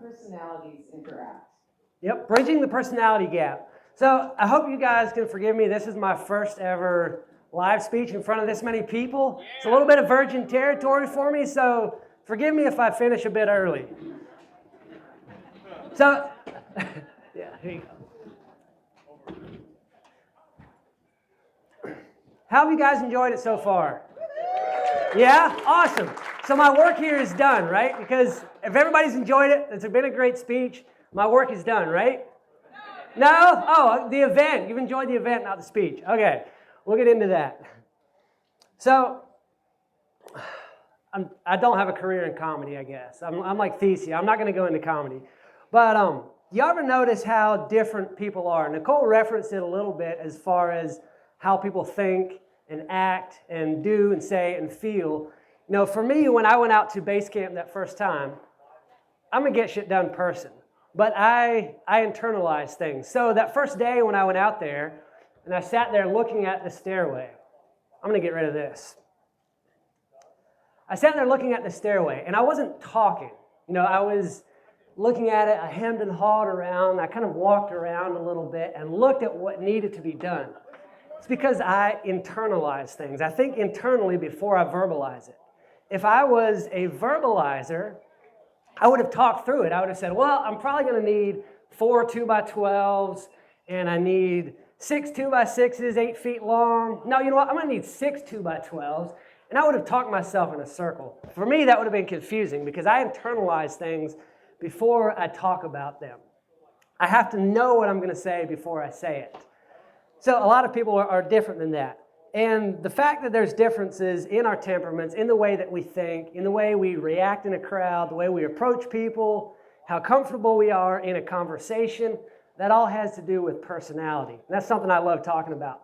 personalities interact? Yep, bridging the personality gap. So I hope you guys can forgive me. This is my first ever live speech in front of this many people. It's a little bit of virgin territory for me, so forgive me if I finish a bit early. So, yeah, here you go. How have you guys enjoyed it so far? Yeah? Awesome. So my work here is done, right? Because if everybody's enjoyed it, it's been a great speech, my work is done, right? No? Oh, the event. You've enjoyed the event, not the speech. Okay, we'll get into that. So, I don't have a career in comedy, I guess. I'm like Thesia. I'm not going to go into comedy. But you ever notice how different people are? Nicole referenced it a little bit as far as how people think and act and do and say and feel. You know, for me, when I went out to base camp that first time, I'm a get shit done person. But I internalize things. So that first day when I went out there and I sat there looking at the stairway, I'm going to get rid of this. I sat there looking at the stairway and I wasn't talking. You know, I was looking at it, I hemmed and hawed around. I kind of walked around a little bit and looked at what needed to be done. It's because I internalize things. I think internally before I verbalize it. If I was a verbalizer, I would have talked through it. I would have said, well, I'm probably going to need 4 2x12s, and I need 6 2x6s, 8 feet long. No, you know what? I'm going to need 6 2x12s. And I would have talked myself in a circle. For me, that would have been confusing because I internalize things before I talk about them. I have to know what I'm going to say before I say it. So a lot of people are different than that. And the fact that there's differences in our temperaments, in the way that we think, in the way we react in a crowd, the way we approach people, how comfortable we are in a conversation, that all has to do with personality. And that's something I love talking about.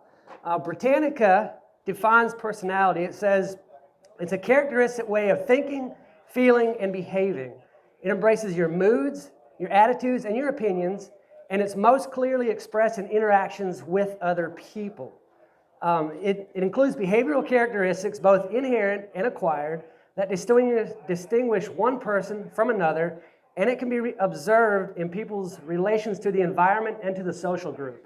Britannica defines personality. It says it's a characteristic way of thinking, feeling, and behaving. It embraces your moods, your attitudes, and your opinions, and it's most clearly expressed in interactions with other people. It includes behavioral characteristics, both inherent and acquired, that distinguish one person from another, and it can be observed in people's relations to the environment and to the social group.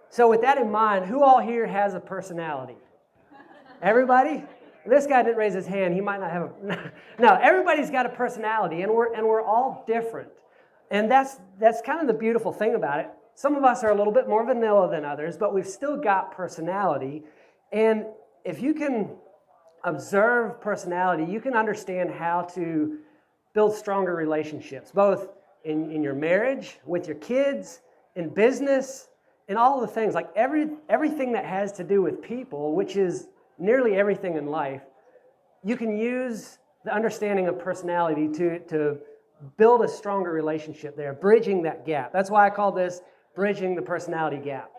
So with that in mind, who all here has a personality? Everybody? This guy didn't raise his hand. He might not have a... No, everybody's got a personality, and we're all different. And that's kind of the beautiful thing about it. Some of us are a little bit more vanilla than others, but we've still got personality. And if you can observe personality, you can understand how to build stronger relationships, both in your marriage, with your kids, in business, in all the things. Like everything that has to do with people, which is nearly everything in life, you can use the understanding of personality to build a stronger relationship there, bridging that gap. That's why I call this bridging the personality gap.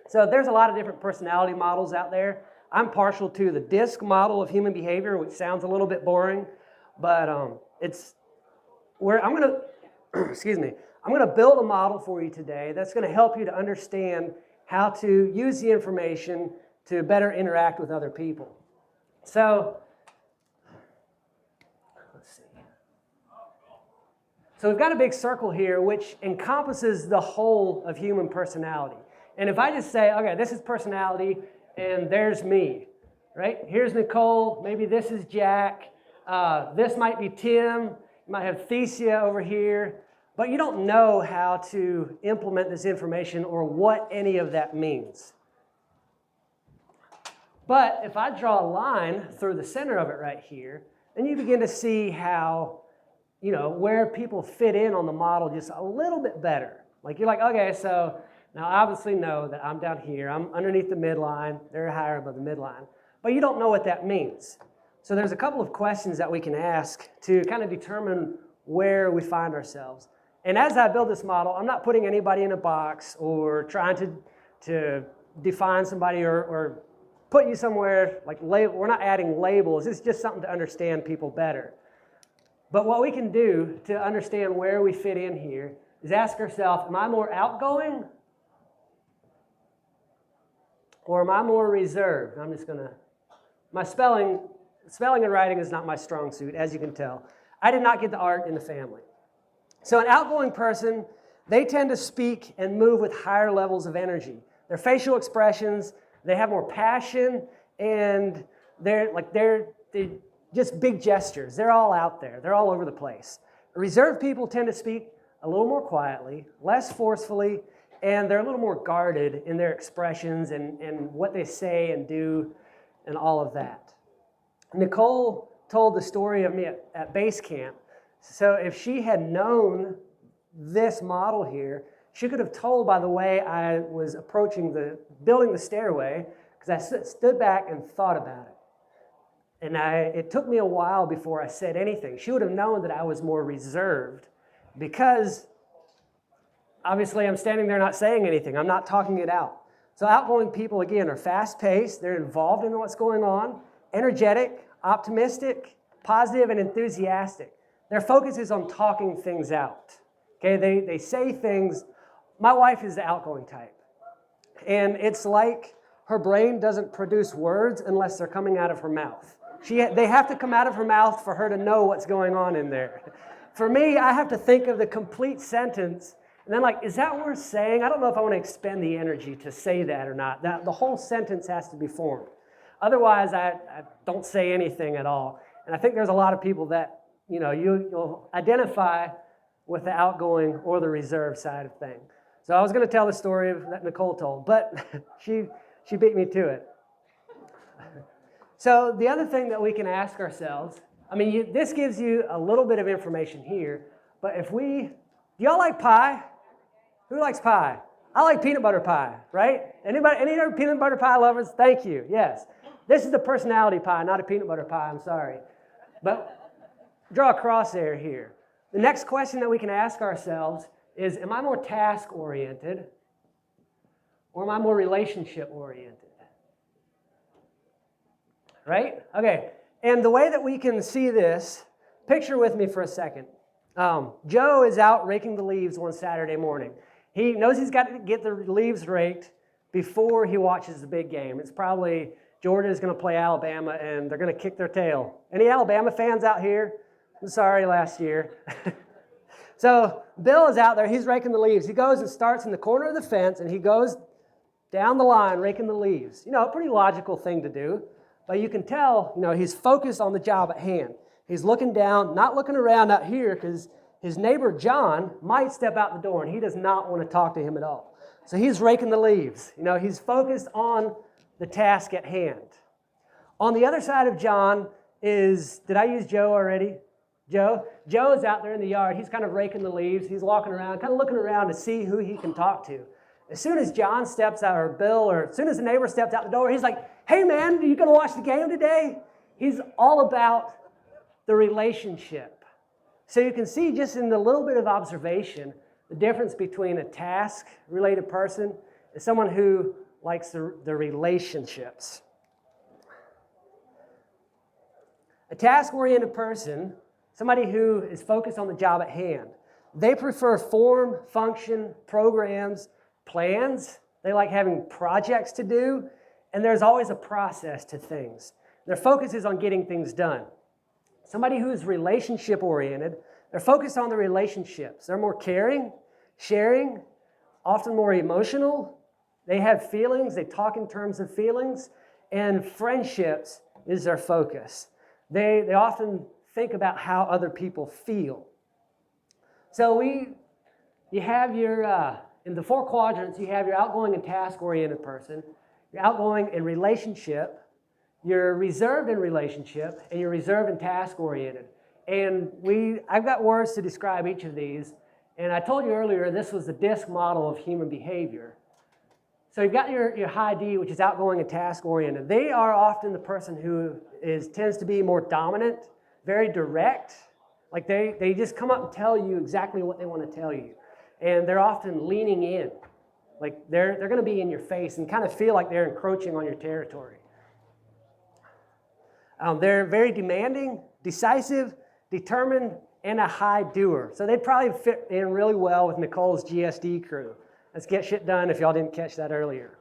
So there's a lot of different personality models out there. I'm partial to the DISC model of human behavior, which sounds a little bit boring, but I'm going to build a model for you today that's going to help you to understand how to use the information to better interact with other people. So, let's see. So we've got a big circle here which encompasses the whole of human personality. And if I just say, okay, this is personality and there's me, right? Here's Nicole, maybe this is Jack, this might be Tim, you might have Thesia over here, but you don't know how to implement this information or what any of that means. But if I draw a line through the center of it right here, then you begin to see how, you know, where people fit in on the model just a little bit better. Like you're like, okay, so now I obviously know that I'm down here. I'm underneath the midline. They're higher above the midline. But you don't know what that means. So there's a couple of questions that we can ask to kind of determine where we find ourselves. And as I build this model, I'm not putting anybody in a box or trying to define somebody or put you somewhere like label. We're not adding labels. It's just something to understand people better. But what we can do to understand where we fit in here is ask ourselves, am I more outgoing or am I more reserved? I'm just going to, my spelling and writing is not my strong suit, as you can tell. I did not get the art in the family. So an outgoing person, they tend to speak and move with higher levels of energy. Their facial expressions, they have more passion, and they're just big gestures. They're all out there. They're all over the place. Reserved people tend to speak a little more quietly, less forcefully, and they're a little more guarded in their expressions and what they say and do and all of that. Nicole told the story of me at base camp. So if she had known this model here, she could have told by the way I was approaching building the stairway, because I stood back and thought about it. And it took me a while before I said anything. She would have known that I was more reserved because obviously I'm standing there not saying anything. I'm not talking it out. So outgoing people, again, are fast-paced. They're involved in what's going on, energetic, optimistic, positive, and enthusiastic. Their focus is on talking things out. Okay, they say things. My wife is the outgoing type. And it's like her brain doesn't produce words unless they're coming out of her mouth. They have to come out of her mouth for her to know what's going on in there. For me, I have to think of the complete sentence, and then is that worth saying? I don't know if I want to expend the energy to say that or not. The whole sentence has to be formed. Otherwise, I don't say anything at all. And I think there's a lot of people that, you'll identify with the outgoing or the reserved side of things. So I was going to tell the story that Nicole told, but she beat me to it. So the other thing that we can ask ourselves, this gives you a little bit of information here, but do y'all like pie? Who likes pie? I like peanut butter pie, right? Any other peanut butter pie lovers? Thank you, yes. This is the personality pie, not a peanut butter pie, I'm sorry. But draw a crosshair here. The next question that we can ask ourselves is, am I more task-oriented or am I more relationship-oriented? Right? Okay, and the way that we can see this, picture with me for a second. Joe is out raking the leaves one Saturday morning. He knows he's got to get the leaves raked before he watches the big game. It's probably Georgia's going to play Alabama, and they're going to kick their tail. Any Alabama fans out here? I'm sorry, last year. So Bill is out there. He's raking the leaves. He goes and starts in the corner of the fence, and he goes down the line raking the leaves. A pretty logical thing to do. But you can tell, he's focused on the job at hand. He's looking down, not looking around out here, because his neighbor John might step out the door, and he does not want to talk to him at all. So he's raking the leaves. He's focused on the task at hand. On the other side of John did I use Joe already? Joe is out there in the yard. He's kind of raking the leaves. He's walking around, kind of looking around to see who he can talk to. As soon as John steps out, or Bill, or as soon as the neighbor steps out the door, he's like, hey man, are you going to watch the game today? He's all about the relationship. So you can see just in the little bit of observation, the difference between a task-related person and someone who likes the relationships. A task-oriented person, somebody who is focused on the job at hand, they prefer form, function, programs, plans. They like having projects to do, and there's always a process to things. Their focus is on getting things done. Somebody who is relationship-oriented, they're focused on the relationships. They're more caring, sharing, often more emotional. They have feelings. They talk in terms of feelings, and friendships is their focus. They often think about how other people feel. So you have in the 4 quadrants, you have your outgoing and task-oriented person, your outgoing and relationship, you're reserved in relationship, and you're reserved and task-oriented. And I've got words to describe each of these, and I told you earlier this was the DISC model of human behavior. So you've got your high D, which is outgoing and task-oriented. They are often the person who tends to be more dominant, very direct. Like they just come up and tell you exactly what they want to tell you. And they're often leaning in. Like they're going to be in your face and kind of feel like they're encroaching on your territory. They're very demanding, decisive, determined, and a high doer. So they'd probably fit in really well with Nicole's GSD crew. Let's get shit done if y'all didn't catch that earlier.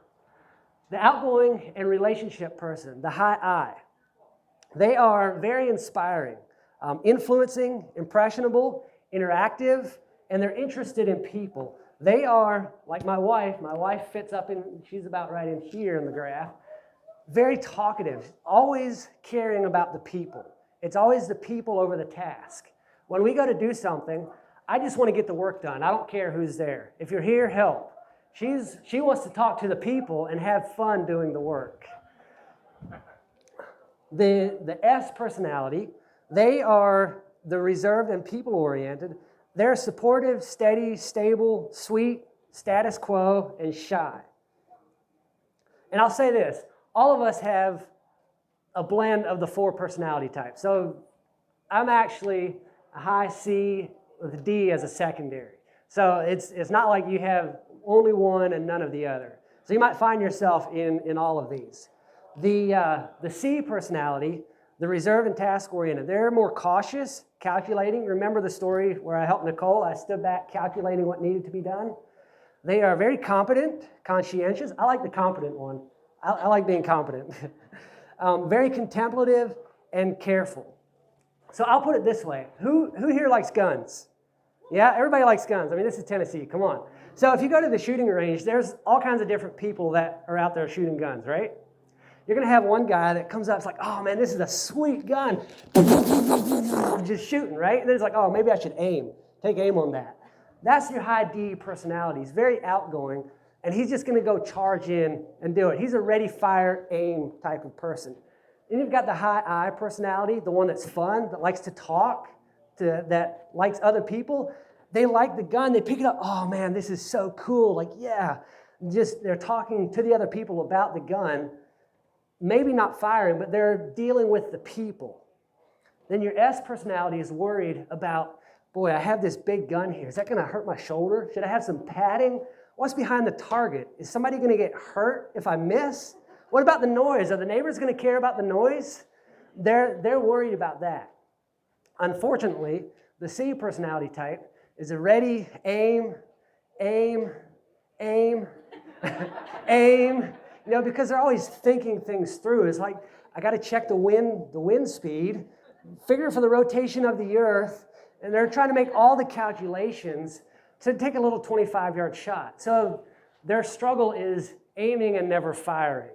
The outgoing and relationship person, the high I, they are very inspiring, influencing, impressionable, interactive, and they're interested in people. They are, like my wife fits up in, she's about right in here in the graph, very talkative, always caring about the people. It's always the people over the task. When we go to do something, I just want to get the work done. I don't care who's there. If you're here, help. She wants to talk to the people and have fun doing the work. The S personality, they are the reserved and people-oriented. They're supportive, steady, stable, sweet, status quo, and shy. And I'll say this, all of us have a blend of the 4 personality types. So I'm actually a high C with a D as a secondary. So it's not like you have only one and none of the other. So you might find yourself in all of these. The C personality, the reserved and task-oriented, they're more cautious, calculating. Remember the story where I helped Nicole? I stood back calculating what needed to be done. They are very competent, conscientious. I like the competent one. I like being competent. Very contemplative and careful. So I'll put it this way. Who here likes guns? Yeah, everybody likes guns. I mean, this is Tennessee. Come on. So if you go to the shooting range, there's all kinds of different people that are out there shooting guns, right? You're going to have one guy that comes up, it's like, oh man, this is a sweet gun. Just shooting, right? And then it's like, oh, maybe I should aim. Take aim on that. That's your high D personality. He's very outgoing, and he's just going to go charge in and do it. He's a ready, fire, aim type of person. Then you've got the high I personality, the one that's fun, that likes to talk, that likes other people. They like the gun. They pick it up. Oh man, this is so cool. Like, yeah. Just they're talking to the other people about the gun. Maybe not firing, but they're dealing with the people. Then your S personality is worried about, boy, I have this big gun here. Is that going to hurt my shoulder? Should I have some padding? What's behind the target? Is somebody going to get hurt if I miss? What about the noise? Are the neighbors going to care about the noise? They're worried about that. Unfortunately, the C personality type is a ready, aim, aim, aim, aim. You know, because they're always thinking things through. It's like, I got to check the wind speed, figure for the rotation of the earth, and they're trying to make all the calculations to take a little 25-yard shot. So their struggle is aiming and never firing.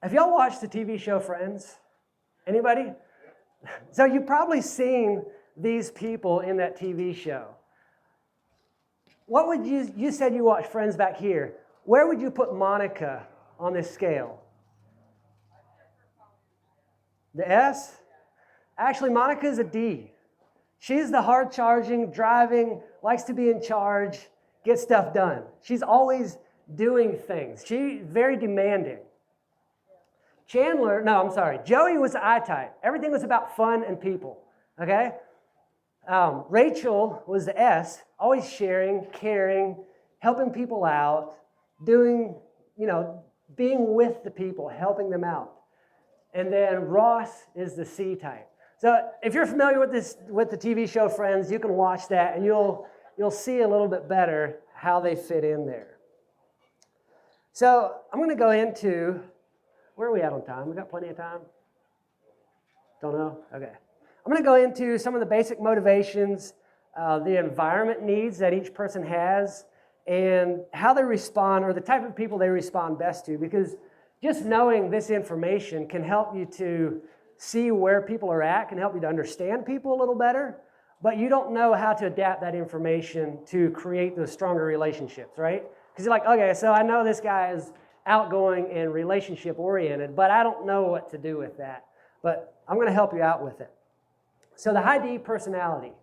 Have y'all watched the TV show Friends? Anybody? So you've probably seen these people in that TV show. What would you said you watched Friends back here. Where would you put Monica on this scale? The S? Actually, Monica's a D. She's the hard-charging, driving, likes to be in charge, get stuff done. She's always doing things. She's very demanding. Joey was the I type. Everything was about fun and people, okay? Rachel was the S, always sharing, caring, helping people out, doing, being with the people, helping them out. And then Ross is the C type. So if you're familiar with the TV show Friends, you can watch that and you'll see a little bit better how they fit in there. So I'm going to go into, where are we at on time? We got plenty of time? Don't know? Okay. I'm going to go into some of the basic motivations, the environment needs that each person has, and how they respond, or the type of people they respond best to, because just knowing this information can help you to see where people are at, can help you to understand people a little better, but you don't know how to adapt that information to create those stronger relationships, right? Because you're like, okay, so I know this guy is outgoing and relationship-oriented, but I don't know what to do with that. But I'm going to help you out with it. So the high D personality,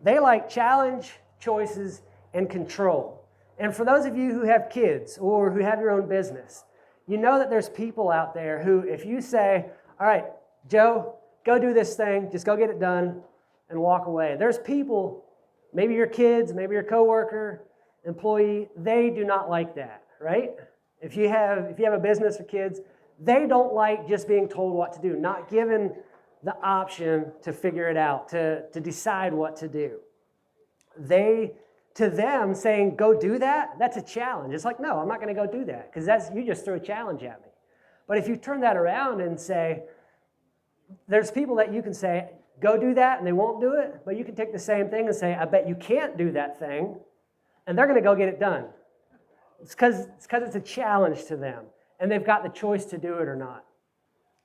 they like challenge, choices, and control. And for those of you who have kids or who have your own business, you know that there's people out there who, if you say, all right, Joe, go do this thing, just go get it done and walk away. There's people, maybe your kids, maybe your coworker, employee, they do not like that, right? If you have a business or kids, they don't like just being told what to do, not given the option to figure it out, to decide what to do. To them, saying, go do that, that's a challenge. It's like, no, I'm not going to go do that, because you just threw a challenge at me. But if you turn that around and say, there's people that you can say, go do that, and they won't do it. But you can take the same thing and say, I bet you can't do that thing, and they're going to go get it done. It's because it's a challenge to them, and they've got the choice to do it or not.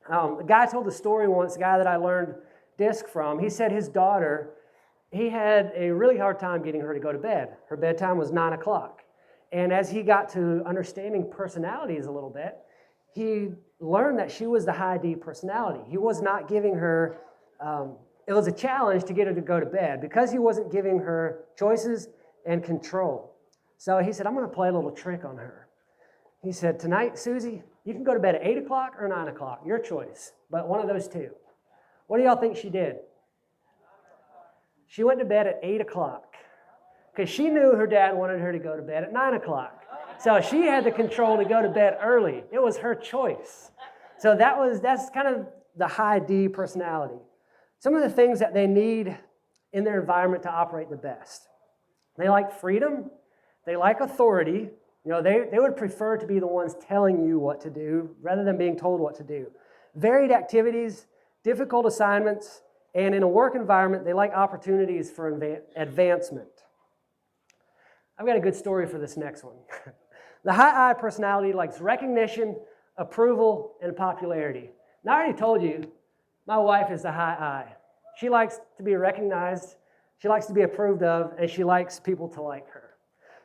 A guy told a story once, a guy that I learned DISC from. He said his daughter, he had a really hard time getting her to go to bed. Her bedtime was 9 o'clock. And as he got to understanding personalities a little bit, he learned that she was the high D personality. He was not giving her, it was a challenge to get her to go to bed because he wasn't giving her choices and control. So he said, I'm going to play a little trick on her. He said, tonight, Susie, you can go to bed at 8 o'clock or 9 o'clock, your choice, but one of those two. What do y'all think she did? She went to bed at 8 o'clock because she knew her dad wanted her to go to bed at 9 o'clock. So she had the control to go to bed early. It was her choice. So that's kind of the high D personality. Some of the things that they need in their environment to operate the best. They like freedom. They like authority. You know, they would prefer to be the ones telling you what to do rather than being told what to do. Varied activities, difficult assignments, and in a work environment, they like opportunities for advancement. I've got a good story for this next one. The high I personality likes recognition, approval, and popularity. Now, I already told you, my wife is the high I. She likes to be recognized, she likes to be approved of, and she likes people to like her.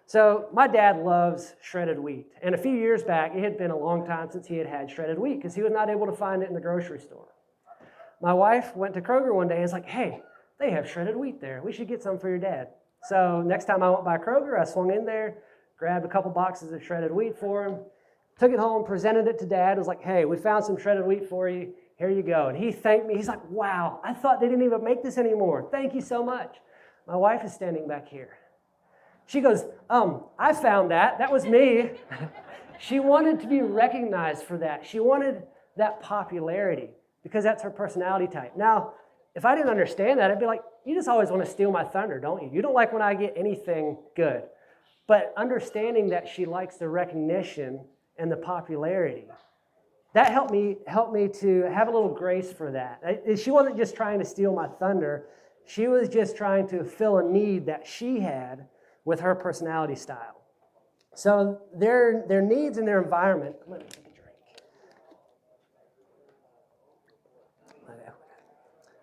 So my dad loves shredded wheat. And a few years back, it had been a long time since he had had shredded wheat because he was not able to find it in the grocery store. My wife went to Kroger one day and was like, hey, they have shredded wheat there. We should get some for your dad. So next time I went by Kroger, I swung in there, grabbed a couple boxes of shredded wheat for him, took it home, presented it to Dad, was like, hey, we found some shredded wheat for you. Here you go. And he thanked me. He's like, wow, I thought they didn't even make this anymore. Thank you so much. My wife is standing back here. She goes, I found that. That was me. She wanted to be recognized for that. She wanted that popularity because that's her personality type. Now, if I didn't understand that, I'd be like, you just always want to steal my thunder, don't you? You don't like when I get anything good. But understanding that she likes the recognition and the popularity, that helped me to have a little grace for that. She wasn't just trying to steal my thunder. She was just trying to fill a need that she had with her personality style. So their needs in their environment. Let me take a drink.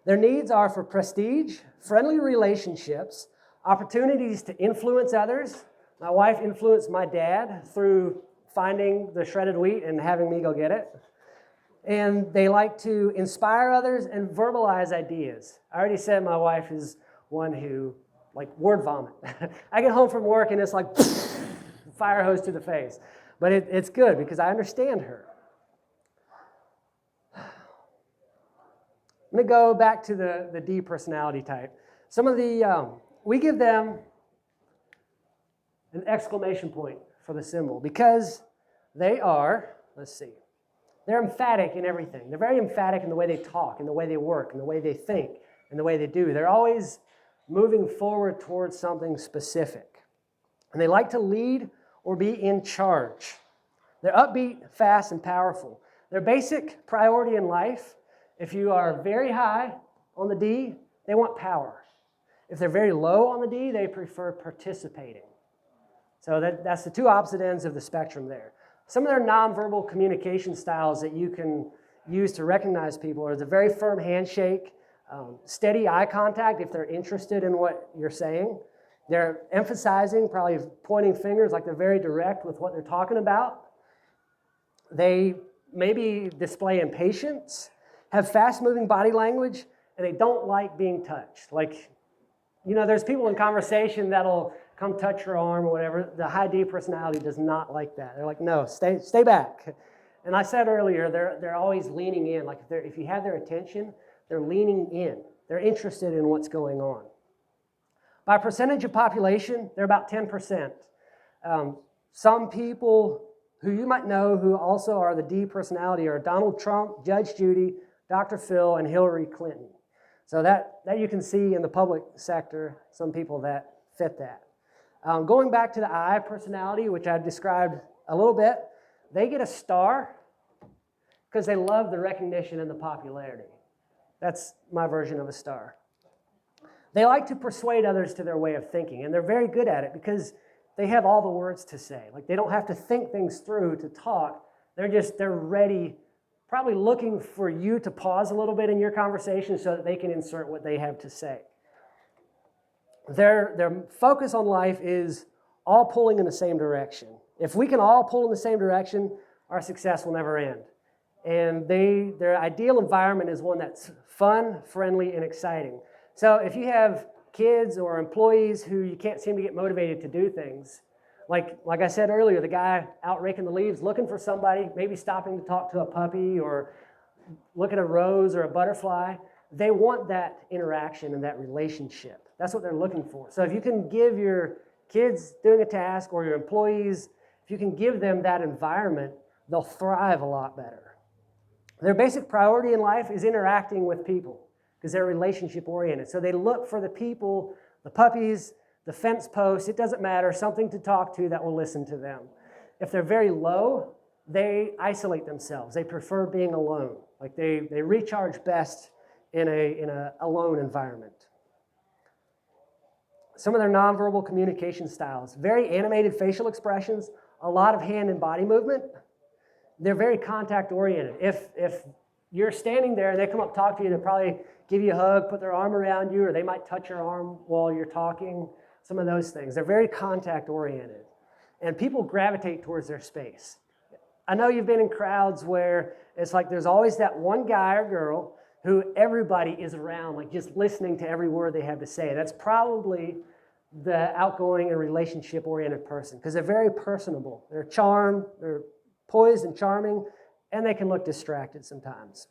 Their needs are for prestige, friendly relationships, opportunities to influence others. My wife influenced my dad through finding the shredded wheat and having me go get it. And they like to inspire others and verbalize ideas. I already said my wife is one who, like, word vomit. I get home from work and it's like fire hose to the face. But it's good because I understand her. I'm going to go back to the D personality type. Some of the, we give them an exclamation point for the symbol because they are, they're emphatic in everything. They're very emphatic in the way they talk, in the way they work, in the way they think, in the way they do. They're always moving forward towards something specific. And they like to lead or be in charge. They're upbeat, fast, and powerful. Their basic priority in life, if you are very high on the D, they want power. If they're very low on the D, they prefer participating. So that's the two opposite ends of the spectrum there. Some of their nonverbal communication styles that you can use to recognize people are the very firm handshake, steady eye contact if they're interested in what you're saying. They're emphasizing, probably pointing fingers, like they're very direct with what they're talking about. They maybe display impatience, have fast-moving body language, and they don't like being touched. Like, you know, there's people in conversation that'll come touch your arm or whatever. The high D personality does not like that. They're like, no, stay back. And I said earlier, they're always leaning in. Like if you have their attention, they're leaning in. They're interested in what's going on. By percentage of population, they're about 10%. Some people who you might know who also are the D personality are Donald Trump, Judge Judy, Dr. Phil, and Hillary Clinton. So that you can see in the public sector, some people that fit that. Going back to the I personality, which I described a little bit, they get a star because they love the recognition and the popularity. That's my version of a star. They like to persuade others to their way of thinking, and they're very good at it because they have all the words to say. Like, they don't have to think things through to talk. They're ready, probably looking for you to pause a little bit in your conversation so that they can insert what they have to say. Their focus on life is all pulling in the same direction. If we can all pull in the same direction, our success will never end. And their ideal environment is one that's fun, friendly, and exciting. So if you have kids or employees who you can't seem to get motivated to do things, like I said earlier, the guy out raking the leaves looking for somebody, maybe stopping to talk to a puppy or look at a rose or a butterfly, they want that interaction and that relationship. That's what they're looking for. So if you can give your kids doing a task or your employees, if you can give them that environment, they'll thrive a lot better. Their basic priority in life is interacting with people because they're relationship oriented. So they look for the people, the puppies, the fence posts, it doesn't matter, something to talk to that will listen to them. If they're very low, they isolate themselves. They prefer being alone. Like they recharge best in a alone environment. Some of their nonverbal communication styles, very animated facial expressions, a lot of hand and body movement. They're very contact oriented. If you're standing there and they come up talk to you, they'll probably give you a hug, put their arm around you, or they might touch your arm while you're talking, some of those things. They're very contact oriented. And people gravitate towards their space. I know you've been in crowds where it's like there's always that one guy or girl who everybody is around, like just listening to every word they have to say. That's probably the outgoing and relationship-oriented person because they're very personable. They're charmed, they're poised and charming, and they can look distracted sometimes.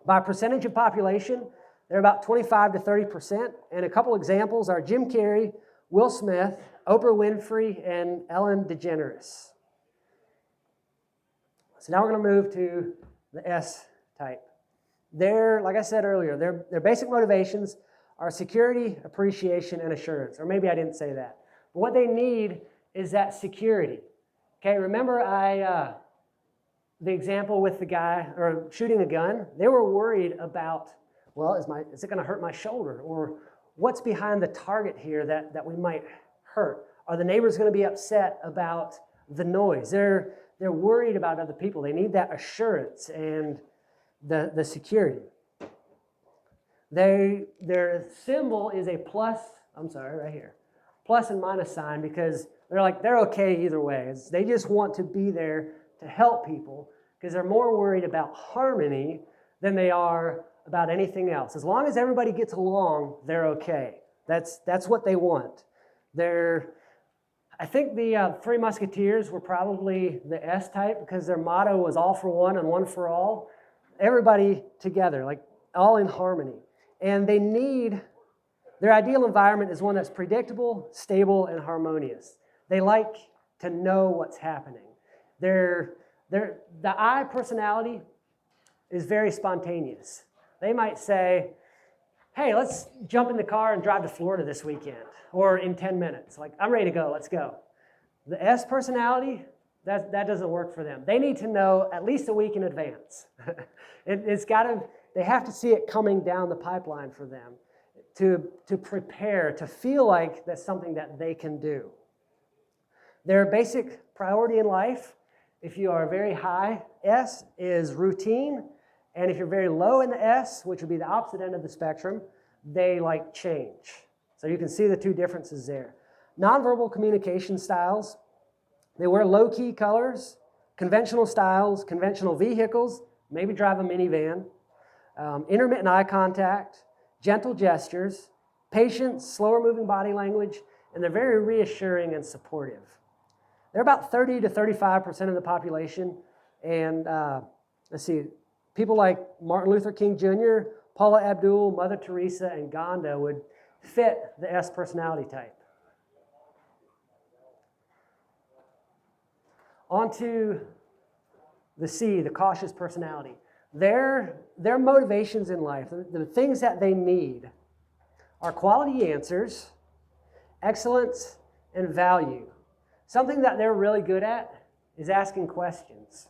By percentage of population, they're about 25 to 30%, and a couple examples are Jim Carrey, Will Smith, Oprah Winfrey, and Ellen DeGeneres. So now we're going to move to the S type. Like I said earlier, their basic motivations are security, appreciation, and assurance. Or maybe I didn't say that. But what they need is that security. Okay, remember the example with the guy or shooting a gun? They were worried about, well, is it going to hurt my shoulder? Or what's behind the target here that we might hurt? Are the neighbors going to be upset about the noise? They're worried about other people. They need that assurance and the security. Their symbol is a plus, right here, plus and minus sign because they're okay either way. They just want to be there to help people because they're more worried about harmony than they are about anything else. As long as everybody gets along, they're okay. That's what they want. I think the Three Musketeers were probably the S type because their motto was all for one and one for all. Everybody together, like all in harmony. And their ideal environment is one that's predictable, stable, and harmonious. They like to know what's happening. The I personality is very spontaneous. They might say, hey, let's jump in the car and drive to Florida this weekend, or in 10 minutes. Like, I'm ready to go, let's go. The S personality, that doesn't work for them. They need to know at least a week in advance. They have to see it coming down the pipeline for them to prepare, to feel like that's something that they can do. Their basic priority in life, if you are very high S, is routine. And if you're very low in the S, which would be the opposite end of the spectrum, they like change. So you can see the two differences there. Nonverbal communication styles, they wear low-key colors, conventional styles, conventional vehicles, maybe drive a minivan, intermittent eye contact, gentle gestures, patience, slower-moving body language, and they're very reassuring and supportive. They're about 30 to 35% of the population, and people like Martin Luther King Jr., Paula Abdul, Mother Teresa, and Gandhi would fit the S personality type. On to the C, the cautious personality. Their motivations in life, the things that they need, are quality answers, excellence, and value. Something that they're really good at is asking questions.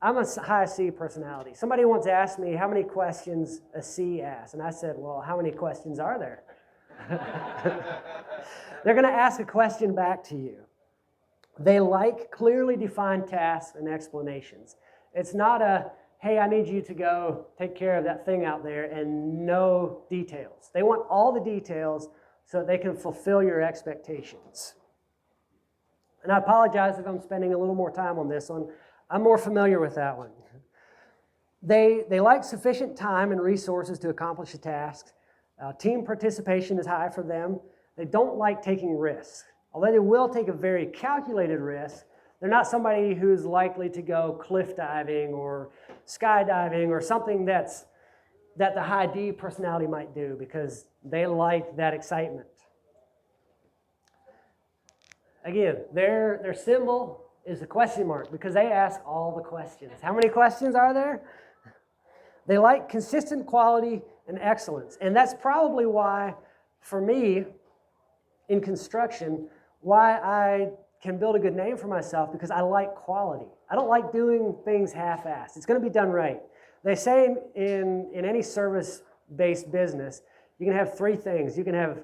I'm a high C personality. Somebody once asked me how many questions a C asks, and I said, well, how many questions are there? They're going to ask a question back to you. They like clearly defined tasks and explanations. It's not a, hey, I need you to go take care of that thing out there and no details. They want all the details so that they can fulfill your expectations. And I apologize if I'm spending a little more time on this one. I'm more familiar with that one. They like sufficient time and resources to accomplish a task. Team participation is high for them. They don't like taking risks. Although they will take a very calculated risk, they're not somebody who's likely to go cliff diving or skydiving or something that the high D personality might do because they like that excitement. Again, their symbol is a question mark because they ask all the questions. How many questions are there? They like consistent quality and excellence. And that's probably why, for me, in construction, why I can build a good name for myself, because I like quality. I don't like doing things half-assed. It's going to be done right. They say in any service-based business, you can have three things. You can have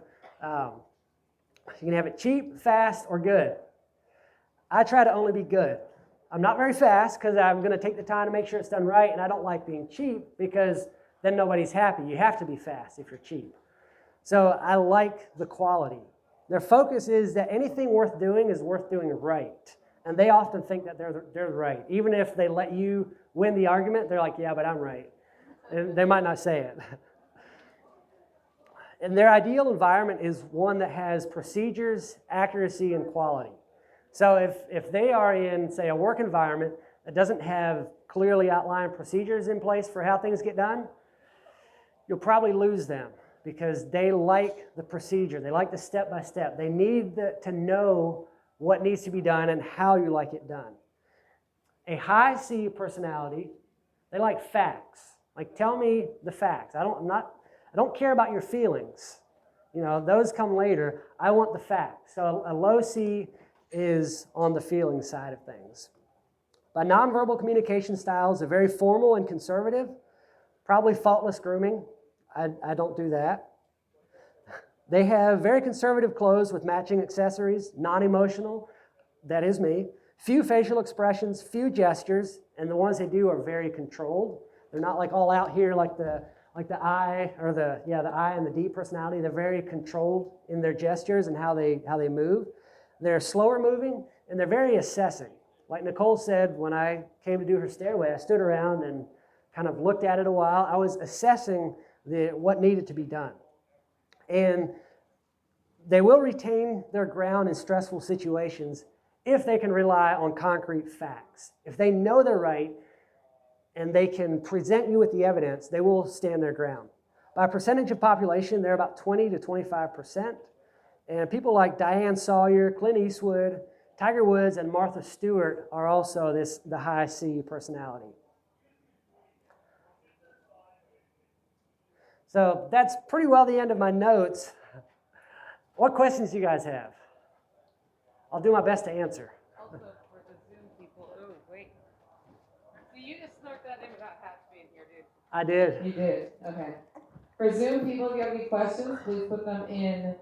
it cheap, fast, or good. I try to only be good. I'm not very fast because I'm going to take the time to make sure it's done right, and I don't like being cheap because then nobody's happy. You have to be fast if you're cheap. So I like the quality. Their focus is that anything worth doing is worth doing right. And they often think that they're right. Even if they let you win the argument, they're like, yeah, but I'm right. And they might not say it. And their ideal environment is one that has procedures, accuracy, and quality. So if they are in, say, a work environment that doesn't have clearly outlined procedures in place for how things get done, you'll probably lose them because they like the procedure. They like the step-by-step. They need to know what needs to be done and how you like it done. A high C personality, they like facts. Like, tell me the facts. I don't care about your feelings. You know, those come later. I want the facts. So a low C is on the feeling side of things. But nonverbal communication styles are very formal and conservative, probably faultless grooming. I don't do that. They have very conservative clothes with matching accessories, non-emotional, that is me, few facial expressions, few gestures, and the ones they do are very controlled. They're not like all out here like the I or the I and the D personality. They're very controlled in their gestures and how they move. They're slower moving and they're very assessing. Like Nicole said, when I came to do her stairway, I stood around and kind of looked at it a while. I was assessing what needed to be done. And they will retain their ground in stressful situations if they can rely on concrete facts. If they know they're right and they can present you with the evidence, they will stand their ground. By percentage of population, they're about 20 to 25%. And people like Diane Sawyer, Clint Eastwood, Tiger Woods, and Martha Stewart are also the high C personality. So that's pretty well the end of my notes. What questions do you guys have? I'll do my best to answer. Also, for the Zoom people, oh, wait. So you just snuck that in without Hatch being here, dude. I did. You did, okay. For Zoom people, if you have any questions, please put them in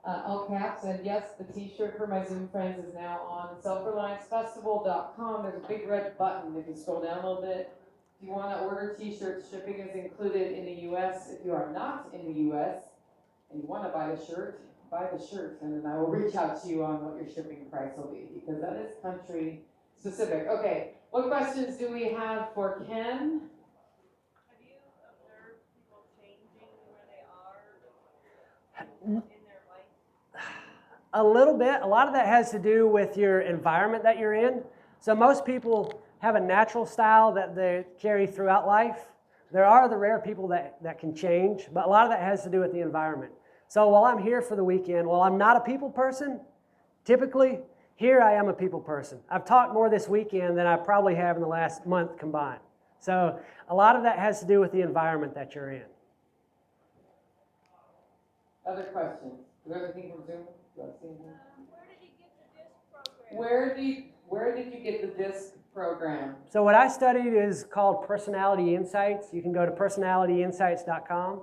all caps. And yes, the t-shirt for my Zoom friends is now on selfreliancefestival.com. There's a big red button. If you scroll down a little bit, if you want to order t-shirts, shipping is included in the U.S. If you are not in the U.S. and you want to buy the shirt, and then I will reach out to you on what your shipping price will be, because that is country specific. Okay, what questions do we have for Ken? Have you observed people changing where they are in their life? A little bit. A lot of that has to do with your environment that you're in. So most people have a natural style that they carry throughout life. There are the rare people that can change, but a lot of that has to do with the environment. So while I'm here for the weekend, while I'm not a people person, typically, here I am a people person. I've talked more this weekend than I probably have in the last month combined. So a lot of that has to do with the environment that you're in. Other questions? Do you have anything from Zoom? Where did you get the disc program? Where did you get the disc program? So what I studied is called Personality Insights. You can go to personalityinsights.com.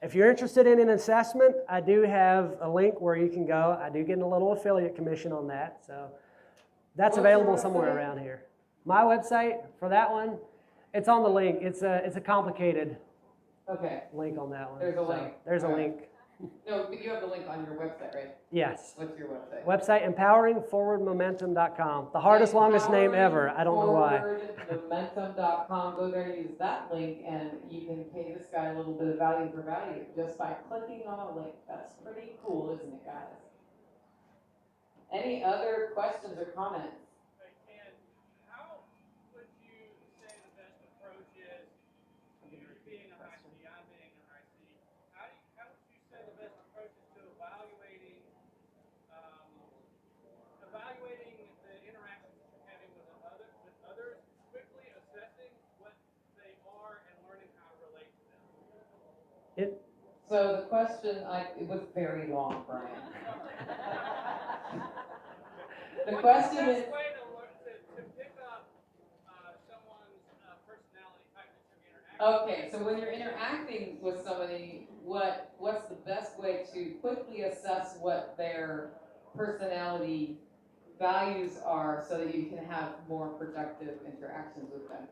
If you're interested in an assessment, I do have a link where you can go. I do get a little affiliate commission on that, so that's What's your available somewhere website? around here. My website for that one, it's on the link. It's a complicated Okay, link on that one. there's a So link. there's a All right. link. No, but you have the link on your website, right? Yes. What's your website? Website empoweringforwardmomentum.com. The hardest, longest name ever. I don't know why. Empoweringforwardmomentum.com. Go there and use that link, and you can pay this guy a little bit of value for value just by clicking on a link. That's pretty cool, isn't it, guys? Any other questions or comments? Hey, Ken, how would you say the best approach is, you being a high C, I'm being a high C, how would you say the best approach is to evaluating the interactions that you're having with others, quickly assessing what they are and learning how to relate to them? So the question, it was very long, Brian. The question What's is, the best way to pick up someone's personality type that you're interacting with? okay, so when you're interacting with somebody, what's the best way to quickly assess what their personality values are so that you can have more productive interactions with them?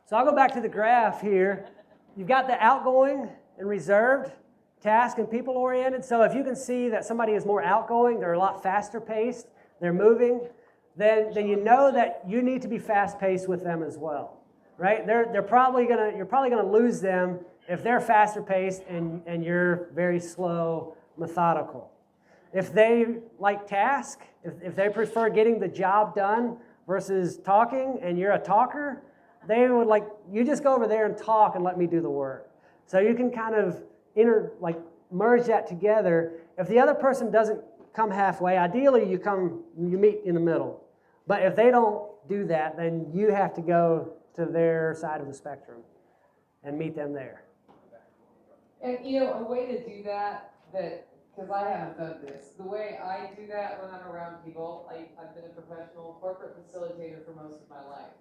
So I'll go back to the graph here. You've got the outgoing and reserved, task and people oriented. So if you can see that somebody is more outgoing, they're a lot faster paced, they're moving, then you know that you need to be fast paced with them as well, right? You're probably gonna lose them if they're faster paced and you're very slow, methodical. If they like task, if they prefer getting the job done versus talking and you're a talker, they would you just go over there and talk and let me do the work. So you can kind of merge that together. If the other person doesn't come halfway, ideally you meet in the middle. But if they don't do that, then you have to go to their side of the spectrum and meet them there. And a way to do that, because I haven't done this, the way I do that when I'm around people, I've been a professional corporate facilitator for most of my life.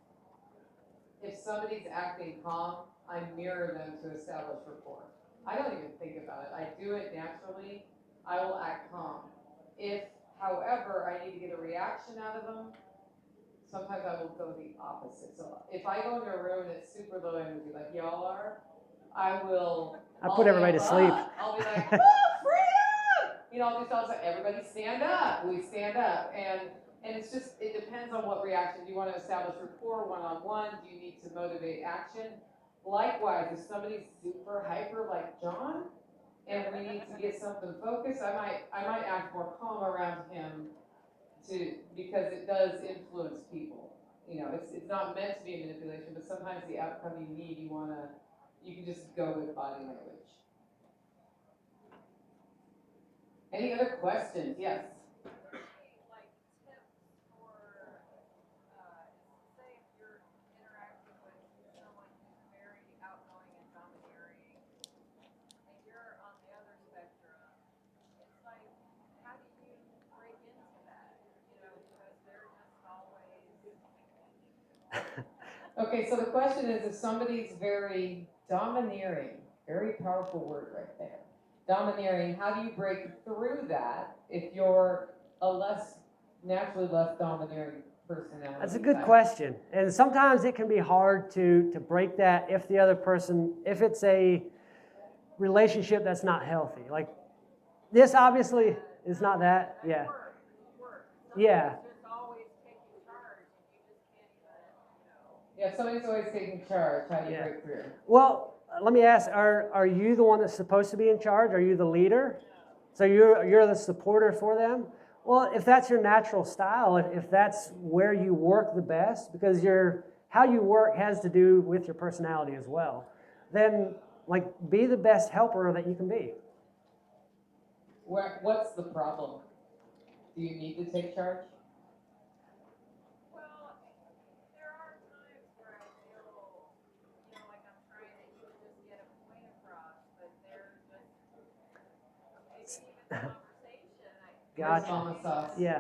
If somebody's acting calm, I mirror them to establish rapport. I don't even think about it. I do it naturally. I will act calm. If, however, I need to get a reaction out of them, sometimes I will go the opposite. So if I go into a room and it's super low energy, like y'all are, I put everybody to sleep. I'll be like, freedom! I'll just tell everybody stand up. We stand up. And it depends on what reaction. Do you want to establish rapport one-on-one? Do you need to motivate action? Likewise, if somebody's super hyper like John, and we need to get something focused, I might act more calm around him because it does influence people. It's not meant to be a manipulation, but sometimes the outcome you need, you can just go with body language. Any other questions? Yes. Like tips for, say if you're interacting with someone who's very outgoing and domineering, and you're on the other spectrum, it's like, how do you break into that? Because they're just always. Okay, so the question is, if somebody's very domineering, very powerful word right there. Domineering, how do you break through that if you're a naturally less domineering personality? That's a good type? question. And sometimes it can be hard to break that if it's a relationship that's not healthy. Like this obviously is not that. Yeah. Work. Yeah. Just always taking charge, and you just can't even, Yeah, somebody's always taking charge. How do you break through? Well, let me ask, are you the one that's supposed to be in charge? Are you the leader? So you're the supporter for them? Well, if that's your natural style, if that's where you work the best, because how you work has to do with your personality as well, then be the best helper that you can be. What's the problem? Do you need to take charge? Well, there are times where I feel, like I'm trying to just get a point across, but they're just, maybe even the conversation, Gotcha. Mama Sauce. Yeah. I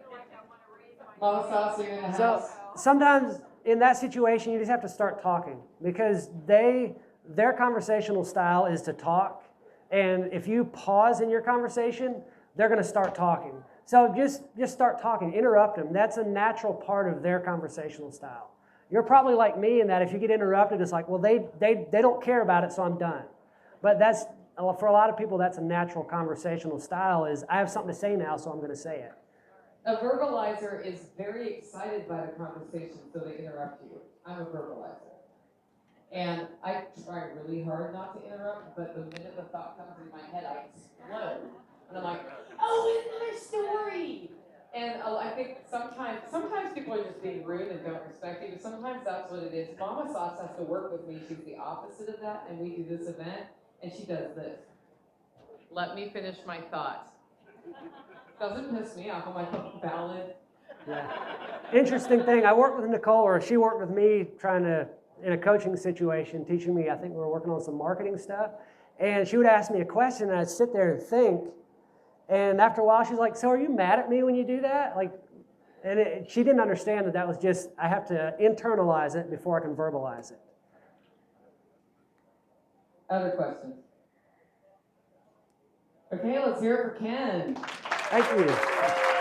feel like I want to raise my Mama Sauce, you're in the So house. sometimes in that situation, you just have to start talking because their conversational style is to talk. And if you pause in your conversation, they're going to start talking. So just start talking, interrupt them. That's a natural part of their conversational style. You're probably like me in that if you get interrupted, it's like, well, they don't care about it, so I'm done. But that's, for a lot of people, that's a natural conversational style is, I have something to say now, so I'm going to say it. A verbalizer is very excited by the conversation, so they interrupt you. I'm a verbalizer. And I try really hard not to interrupt, but the minute the thought comes in my head, I explode. And I'm like, oh, another story! And I think sometimes people are just being rude and don't respect you, but sometimes that's what it is. Mama Sauce has to work with me. She's the opposite of that, and we do this event, and she does this. Let me finish my thought. Doesn't piss me off. I'm like, valid. Yeah. Interesting thing, I worked with Nicole, or she worked with me in a coaching situation, teaching me, I think we were working on some marketing stuff, and she would ask me a question, and I'd sit there and think, and after a while, she's like, so are you mad at me when you do that? Like, and she didn't understand that was just, I have to internalize it before I can verbalize it. Other questions? Okay, let's hear it for Ken. Thank you.